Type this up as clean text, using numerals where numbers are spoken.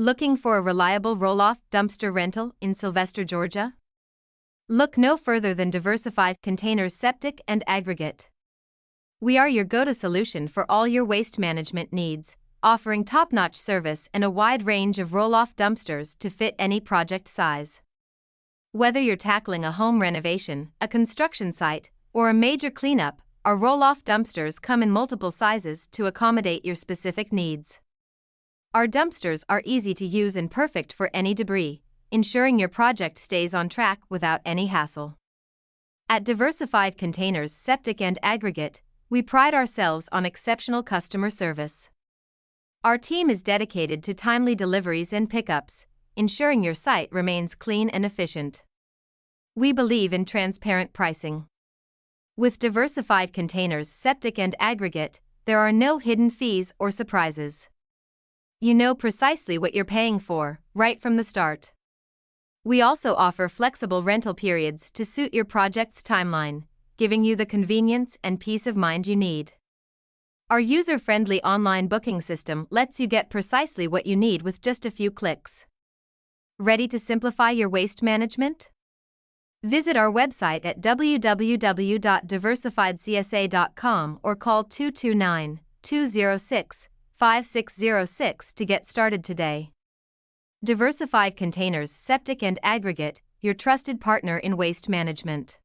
Looking for a reliable roll-off dumpster rental in Sylvester, Georgia? Look no further than Diversified Containers Septic and Aggregate. We are your go-to solution for all your waste management needs, offering top-notch service and a wide range of roll-off dumpsters to fit any project size. Whether you're tackling a home renovation, a construction site, or a major cleanup, our roll-off dumpsters come in multiple sizes to accommodate your specific needs. Our dumpsters are easy to use and perfect for any debris, ensuring your project stays on track without any hassle. At Diversified Containers Septic and Aggregate, we pride ourselves on exceptional customer service. Our team is dedicated to timely deliveries and pickups, ensuring your site remains clean and efficient. We believe in transparent pricing. With Diversified Containers Septic and Aggregate, there are no hidden fees or surprises. You know precisely what you're paying for, right from the start. We also offer flexible rental periods to suit your project's timeline, giving you the convenience and peace of mind you need. Our user-friendly online booking system lets you get precisely what you need with just a few clicks. Ready to simplify your waste management? Visit our website at www.diversifiedcsa.com or call 229-206-5606 to get started today. Diversified Containers Septic and Aggregate, your trusted partner in waste management.